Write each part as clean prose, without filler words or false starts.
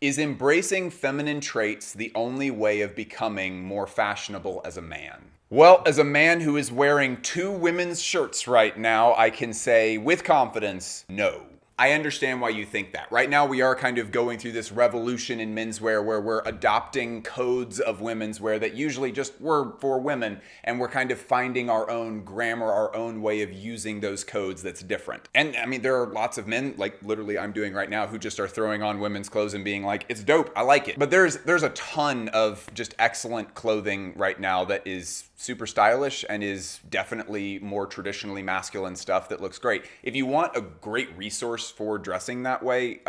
Is embracing feminine traits the only way of becoming more fashionable as a man? Well, as a man who is wearing 2 women's shirts right now, I can say with confidence, no. I understand why you think that. Right now, we are kind of going through this revolution in menswear where we're adopting codes of women's wear that usually just were for women, and we're kind of finding our own grammar, our own way of using those codes that's different. And I mean, there are lots of men, like literally I'm doing right now, who just are throwing on women's clothes and being like, it's dope, I like it. But there's a ton of just excellent clothing right now that is super stylish and is definitely more traditionally masculine stuff that looks great. If you want a great resource for dressing that way,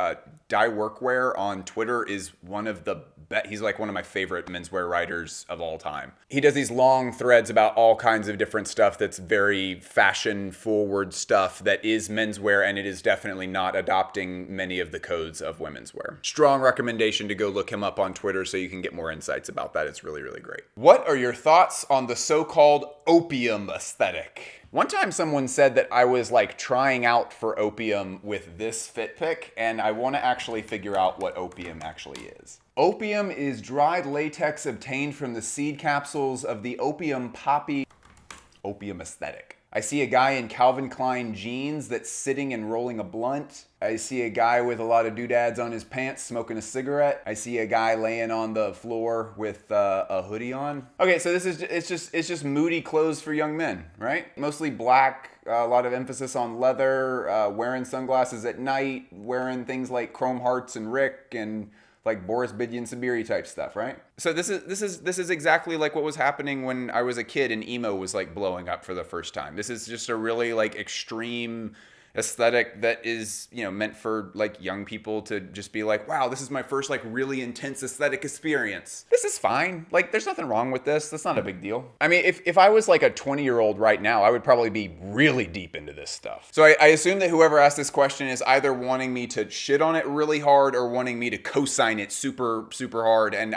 Dye Workwear on Twitter is one of the he's like one of my favorite menswear writers of all time. He does these long threads about all kinds of different stuff that's very fashion forward stuff that is menswear, and it is definitely not adopting many of the codes of women's wear. Strong recommendation to go look him up on Twitter so you can get more insights about that. It's really, really great. What are your thoughts on the so-called opium aesthetic? One time someone said that I was like trying out for opium with this fit pick, and I want to actually figure out what opium actually is. Opium is dried latex obtained from the seed capsules of the opium poppy. Opium aesthetic. I see a guy in Calvin Klein jeans that's sitting and rolling a blunt. I see a guy with a lot of doodads on his pants smoking a cigarette. I see a guy laying on the floor with a hoodie on. Okay, so it's just moody clothes for young men, right? Mostly black, a lot of emphasis on leather, wearing sunglasses at night, wearing things like Chrome Hearts and Rick and like Boris Bidyan Sabiri type stuff, right? So this is exactly like what was happening when I was a kid and emo was like blowing up for the first time. This is just a really like extreme aesthetic that is, you know, meant for like young people to just be like, wow, this is my first like really intense aesthetic experience. This is fine. Like there's nothing wrong with this. That's not a big deal. I mean, if I was like a 20-year-old right now, I would probably be really deep into this stuff. So I assume that whoever asked this question is either wanting me to shit on it really hard or wanting me to co-sign it super, super hard. And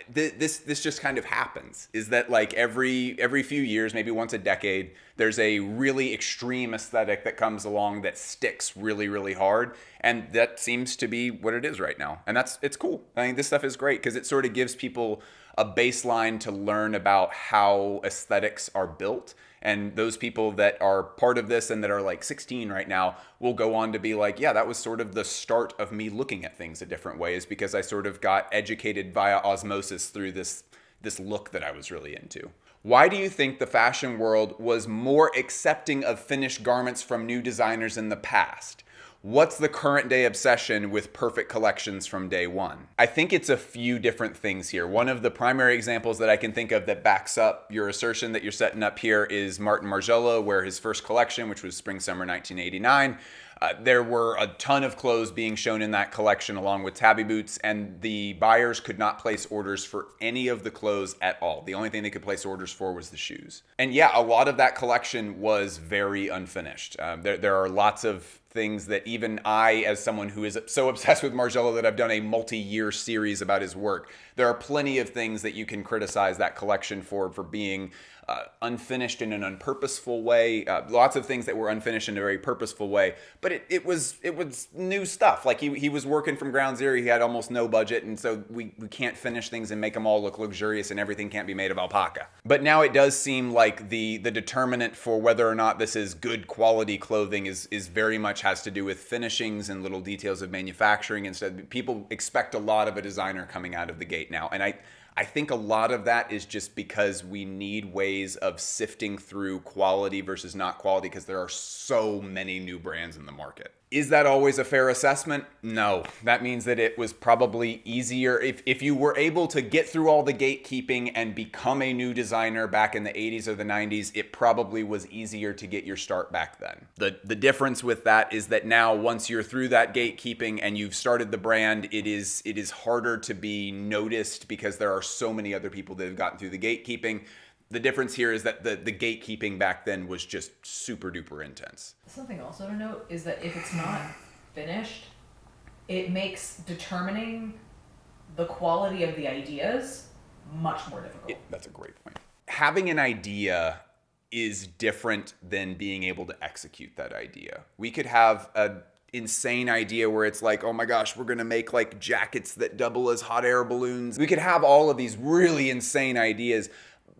this just kind of happens, is that like every few years, maybe once a decade, there's a really extreme aesthetic that comes along that sticks really, really hard. And that seems to be what it is right now. And it's cool. I think this stuff is great because it sort of gives people a baseline to learn about how aesthetics are built. And those people that are part of this and that are like 16 right now will go on to be like, yeah, that was sort of the start of me looking at things a different ways because I sort of got educated via osmosis through this look that I was really into. Why do you think the fashion world was more accepting of finished garments from new designers in the past? What's the current day obsession with perfect collections from day one? I think it's a few different things here. One of the primary examples that I can think of that backs up your assertion that you're setting up here is Martin Margiela, where his first collection, which was spring-summer 1989, there were a ton of clothes being shown in that collection along with tabby boots, and the buyers could not place orders for any of the clothes at all. The only thing they could place orders for was the shoes. And yeah, a lot of that collection was very unfinished. There are lots of things that even I, as someone who is so obsessed with Margiela that I've done a multi-year series about his work, there are plenty of things that you can criticize that collection for being unfinished in an unpurposeful way. Lots of things that were unfinished in a very purposeful way, but it was new stuff. Like he was working from ground zero. He had almost no budget, and so we can't finish things and make them all look luxurious, and everything can't be made of alpaca. But now it does seem like the determinant for whether or not this is good quality clothing is very much has to do with finishings and little details of manufacturing. Instead, people expect a lot of a designer coming out of the gate now, and I think a lot of that is just because we need ways of sifting through quality versus not quality because there are so many new brands in the market. Is that always a fair assessment? No. That means that it was probably easier if you were able to get through all the gatekeeping and become a new designer back in the 80s or the 90s, it probably was easier to get your start back then. The difference with that is that now once you're through that gatekeeping and you've started the brand, it is harder to be noticed because there are so many other people that have gotten through the gatekeeping. The difference here is that the gatekeeping back then was just super duper intense. Something also to note is that if it's not finished, it makes determining the quality of the ideas much more difficult. That's a great point. Having an idea is different than being able to execute that idea. We could have a insane idea where it's like, oh my gosh, we're gonna make like jackets that double as hot air balloons. We could have all of these really insane ideas,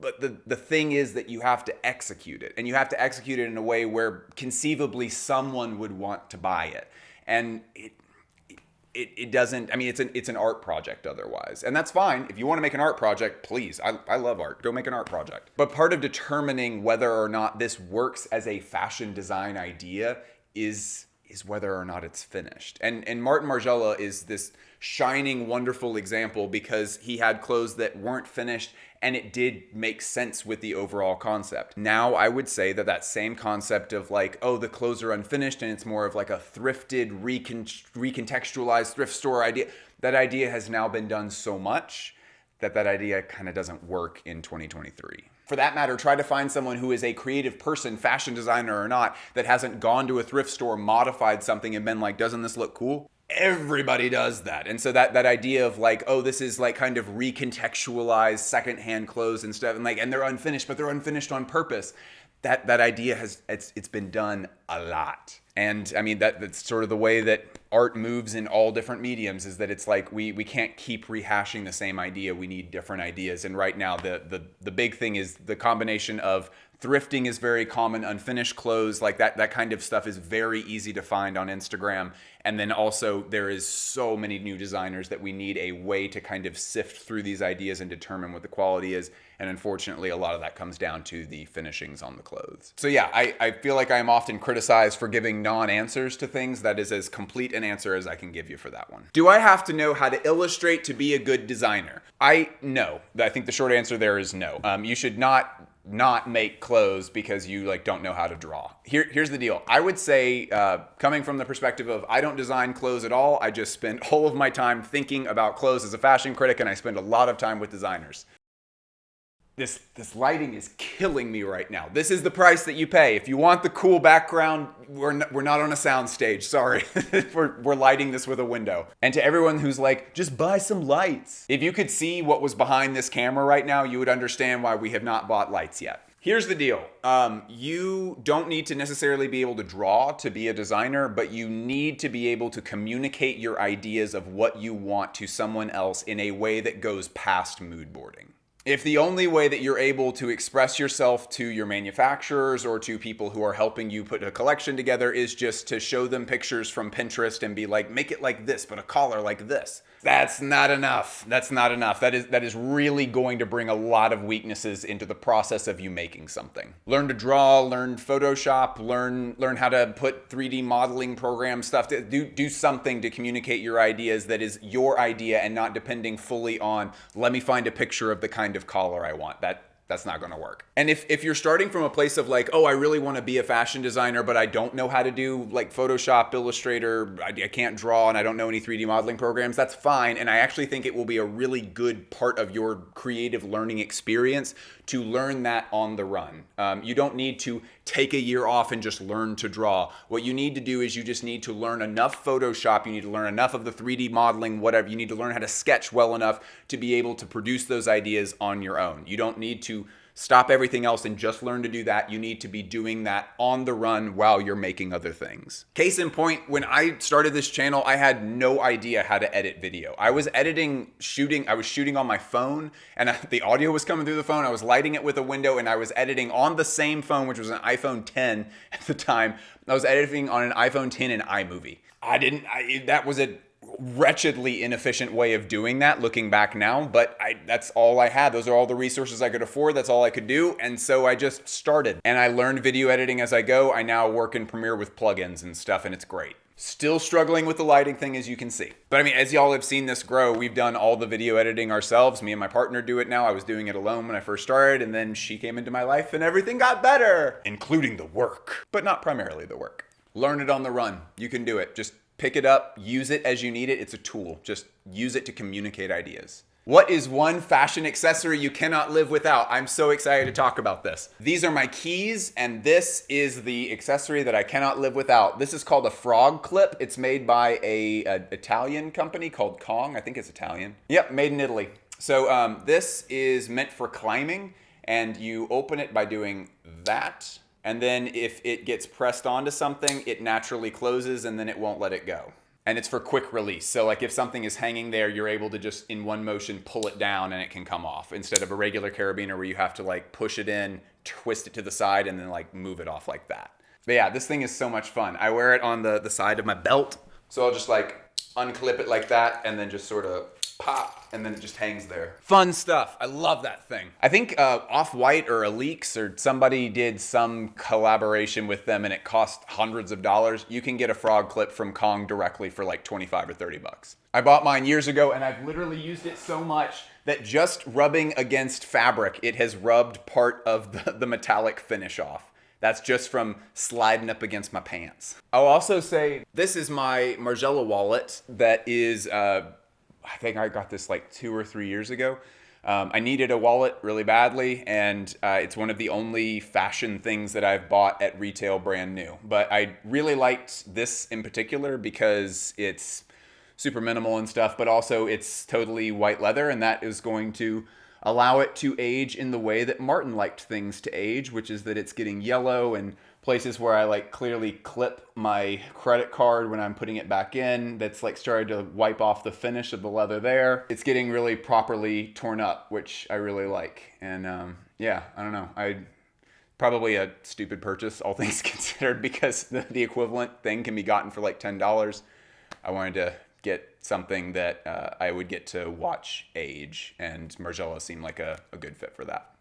but the thing is that you have to execute it, and you have to execute it in a way where conceivably someone would want to buy it. And it doesn't, I mean, it's an art project otherwise. And that's fine. If you want to make an art project, please. I love art. Go make an art project. But part of determining whether or not this works as a fashion design idea is whether or not it's finished. And Martin Margiela is this shining, wonderful example because he had clothes that weren't finished and it did make sense with the overall concept. Now I would say that same concept of like, oh, the clothes are unfinished and it's more of like a thrifted, recontextualized thrift store idea. That idea has now been done so much that idea kind of doesn't work in 2023. For that matter, try to find someone who is a creative person, fashion designer or not, that hasn't gone to a thrift store, modified something and been like, doesn't this look cool? Everybody does that. And so that idea of like, oh, this is like kind of recontextualized secondhand clothes and stuff, and they're unfinished, but they're unfinished on purpose. That idea it's been done a lot. And I mean, that's sort of the way that art moves in all different mediums, is that it's like we can't keep rehashing the same idea. We need different ideas. And right now the big thing is the combination of thrifting is very common, unfinished clothes, like that kind of stuff is very easy to find on Instagram. And then also there is so many new designers that we need a way to kind of sift through these ideas and determine what the quality is. And unfortunately, a lot of that comes down to the finishings on the clothes. So yeah, I feel like I am often criticized for giving non-answers to things. That is as complete an answer as I can give you for that one. Do I have to know how to illustrate to be a good designer? No. I think the short answer there is no. You should not make clothes because you like don't know how to draw. Here's the deal. I would say, coming from the perspective of I don't design clothes at all, I just spend all of my time thinking about clothes as a fashion critic, and I spend a lot of time with designers. This lighting is killing me right now. This is the price that you pay. If you want the cool background, we're not on a sound stage. Sorry. we're lighting this with a window. And to everyone who's like, just buy some lights. If you could see what was behind this camera right now, you would understand why we have not bought lights yet. Here's the deal. You don't need to necessarily be able to draw to be a designer, but you need to be able to communicate your ideas of what you want to someone else in a way that goes past mood boarding. If the only way that you're able to express yourself to your manufacturers or to people who are helping you put a collection together is just to show them pictures from Pinterest and be like, make it like this, but a collar like this, that's not enough. That's not enough. That is really going to bring a lot of weaknesses into the process of you making something. Learn to draw, learn Photoshop, learn how to put 3D modeling program stuff. Do something to communicate your ideas that is your idea and not depending fully on, let me find a picture of the kind of collar I want. That's not going to work. And if you're starting from a place of like, oh, I really want to be a fashion designer, but I don't know how to do like Photoshop, Illustrator, I can't draw, and I don't know any 3D modeling programs, that's fine. And I actually think it will be a really good part of your creative learning experience to learn that on the run. You don't need to take a year off and just learn to draw. What you need to do is you just need to learn enough Photoshop, you need to learn enough of the 3D modeling, whatever. You need to learn how to sketch well enough to be able to produce those ideas on your own. You don't need to stop everything else and just learn to do that. You need to be doing that on the run while you're making other things. Case in point, when I started this channel, I had no idea how to edit video. I was shooting on my phone, and the audio was coming through the phone. I was lighting it with a window, and I was editing on the same phone, which was an iPhone 10 at the time. I was editing on an iPhone 10 in iMovie. That was a wretchedly inefficient way of doing that looking back now, but that's all I had. Those are all the resources I could afford. That's all I could do. And so I just started, and I learned video editing as I go. I now work in Premiere with plugins and stuff, and it's great. Still struggling with the lighting thing, as you can see. But I mean, as y'all have seen this grow, we've done all the video editing ourselves. Me and my partner do it now. I was doing it alone when I first started, and then she came into my life and everything got better, including the work, but not primarily the work. Learn it on the run. You can do it. Just pick it up, use it as you need it. It's a tool. Just use it to communicate ideas. What is one fashion accessory you cannot live without? I'm so excited to talk about this. These are my keys, and this is the accessory that I cannot live without. This is called a frog clip. It's made by an Italian company called Kong. I think it's Italian. Yep, made in Italy. So this is meant for climbing, and you open it by doing that. And then if it gets pressed onto something, it naturally closes and then it won't let it go. And it's for quick release. So like if something is hanging there, you're able to just in one motion pull it down and it can come off, instead of a regular carabiner where you have to like push it in, twist it to the side, and then like move it off like that. But yeah, this thing is so much fun. I wear it on the side of my belt. So I'll just like unclip it like that and then just sort of pop, and then it just hangs there. Fun stuff. I love that thing. I think Off-White or Aleeks or somebody did some collaboration with them and it cost hundreds of dollars. You can get a frog clip from Kong directly for like 25 or 30 bucks. I bought mine years ago and I've literally used it so much that just rubbing against fabric, it has rubbed part of the metallic finish off. That's just from sliding up against my pants. I'll also say this is my Margiela wallet that is, I think I got this like 2 or 3 years ago. I needed a wallet really badly, and it's one of the only fashion things that I've bought at retail brand new. But I really liked this in particular because it's super minimal and stuff, but also it's totally white leather, and that is going to allow it to age in the way that Martin liked things to age, which is that it's getting yellow, and places where I like clearly clip my credit card when I'm putting it back in, that's like started to wipe off the finish of the leather there. It's getting really properly torn up, which I really like. And yeah, I don't know. Probably a stupid purchase, all things considered, because the equivalent thing can be gotten for like $10. I wanted to get something that I would get to watch age, and Margiela seemed like a good fit for that.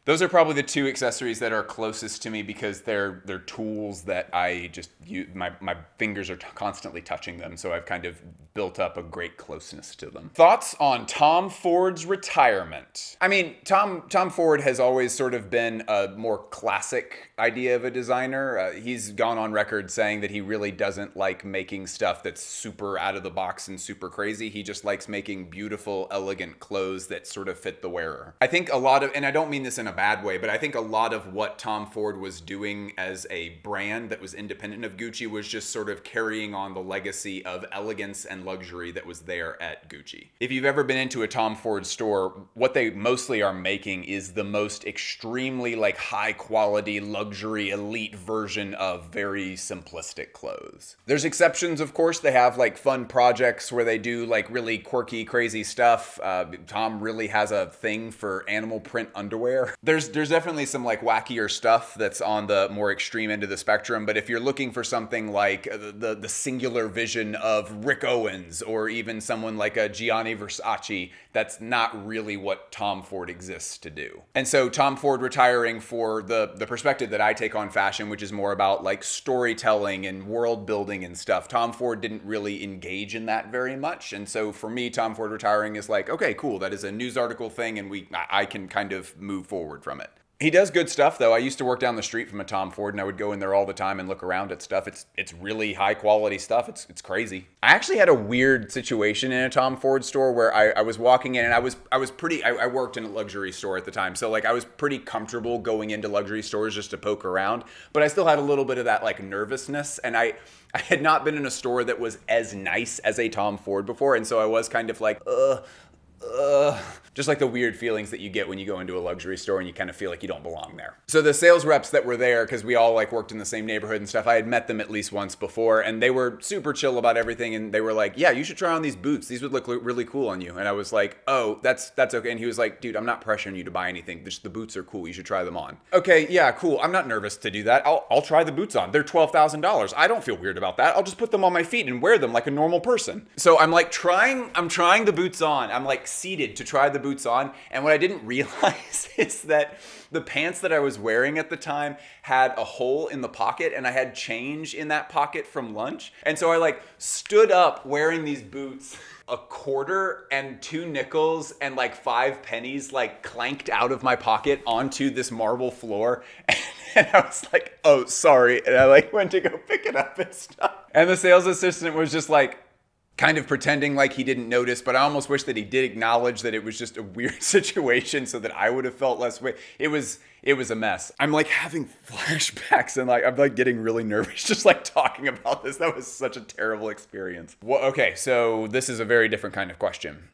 Those are probably the two accessories that are closest to me because they're tools that I just use. My fingers are constantly touching them, so I've kind of built up a great closeness to them. Thoughts on Tom Ford's retirement? I mean, Tom Ford has always sort of been a more classic idea of a designer. He's gone on record saying that he really doesn't like making stuff that's super out of the box and super crazy. He just likes making beautiful, elegant clothes that sort of fit the wearer. I think a lot of, and I don't mean this in a bad way, but I think a lot of what Tom Ford was doing as a brand that was independent of Gucci was just sort of carrying on the legacy of elegance and luxury that was there at Gucci. If you've ever been into a Tom Ford store, what they mostly are making is the most extremely like high quality luxury elite version of very simplistic clothes. There's exceptions, of course. They have like fun projects where they do like really quirky, crazy stuff. Tom really has a thing for animal print underwear. There's definitely some like wackier stuff that's on the more extreme end of the spectrum, but if you're looking for something like the singular vision of Rick Owens or even someone like a Gianni Versace, that's not really what Tom Ford exists to do. And so Tom Ford retiring, for the perspective that I take on fashion, which is more about like storytelling and world building and stuff, Tom Ford didn't really engage in that very much. And so for me, Tom Ford retiring is like, okay, cool, that is a news article thing, and I can kind of move forward from it. He does good stuff, though. I used to work down the street from a Tom Ford, and I would go in there all the time and look around at stuff. It's really high quality stuff. It's crazy. I actually had a weird situation in a Tom Ford store where I was walking in, and I worked in a luxury store at the time, so like I was pretty comfortable going into luxury stores just to poke around, but I still had a little bit of that like nervousness, and I had not been in a store that was as nice as a Tom Ford before, and so I was kind of like, just like the weird feelings that you get when you go into a luxury store and you kind of feel like you don't belong there. So the sales reps that were there, because we all like worked in the same neighborhood and stuff, I had met them at least once before, and they were super chill about everything, and they were like, yeah, you should try on these boots. These would look really cool on you. And I was like, oh, that's okay. And he was like, dude, I'm not pressuring you to buy anything. Just the boots are cool. You should try them on. Okay, yeah, cool. I'm not nervous to do that. I'll try the boots on. They're $12,000. I don't feel weird about that. I'll just put them on my feet and wear them like a normal person. So I'm like trying the boots on. I'm like seated to try the boots on, and what I didn't realize is that the pants that I was wearing at the time had a hole in the pocket, and I had change in that pocket from lunch. And so I like stood up wearing these boots, a quarter and 2 nickels and like 5 pennies like clanked out of my pocket onto this marble floor. And I was like, oh, sorry. And I like went to go pick it up and stuff. And the sales assistant was just like, kind of pretending like he didn't notice, but I almost wish that he did acknowledge that it was just a weird situation so that I would have felt less weight. It was a mess. I'm like having flashbacks and like I'm like getting really nervous just like talking about this. That was such a terrible experience. Well, okay, so this is a very different kind of question.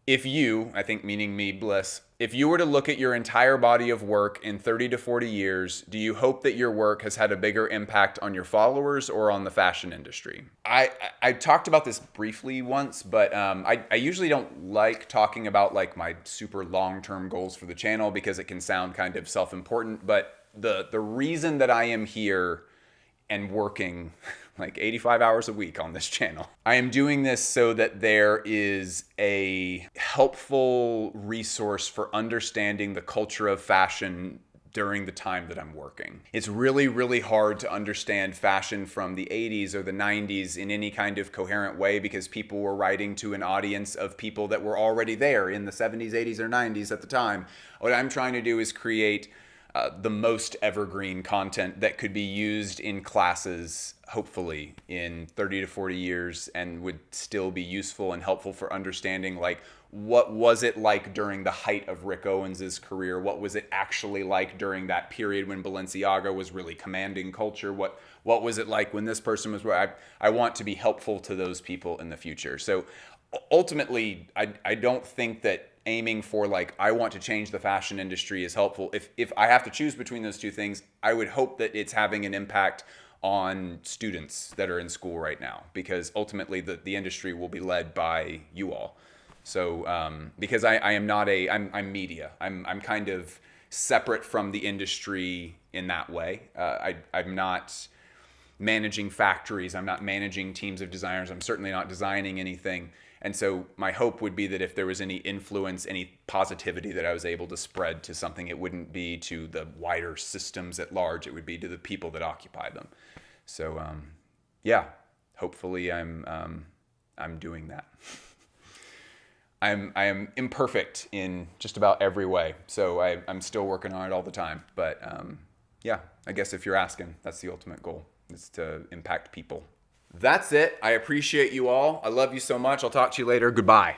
If you, I think meaning me, Bliss, if you were to look at your entire body of work in 30 to 40 years, do you hope that your work has had a bigger impact on your followers or on the fashion industry? I talked about this briefly once, but I usually don't like talking about like my super long-term goals for the channel because it can sound kind of self-important. But the reason that I am here and working like 85 hours a week on this channel. I am doing this so that there is a helpful resource for understanding the culture of fashion during the time that I'm working. It's really, really hard to understand fashion from the 80s or the 90s in any kind of coherent way because people were writing to an audience of people that were already there in the 70s, 80s, or 90s at the time. What I'm trying to do is create the most evergreen content that could be used in classes, hopefully, in 30 to 40 years and would still be useful and helpful for understanding, like, what was it like during the height of Rick Owens' career? What was it actually like during that period when Balenciaga was really commanding culture? What was it like when this person was... I want to be helpful to those people in the future. So ultimately, I don't think that aiming for like I want to change the fashion industry is helpful. If I have to choose between those two things, I would hope that it's having an impact on students that are in school right now, because ultimately the industry will be led by you all. So because I am not I'm media. I'm kind of separate from the industry in that way. I'm not managing factories. I'm not managing teams of designers. I'm certainly not designing anything. And so my hope would be that if there was any influence, any positivity that I was able to spread to something, it wouldn't be to the wider systems at large. It would be to the people that occupy them. So yeah, hopefully I'm doing that. I am imperfect in just about every way. So I'm still working on it all the time. But yeah, I guess if you're asking, that's the ultimate goal, is to impact people. That's it. I appreciate you all. I love you so much. I'll talk to you later. Goodbye.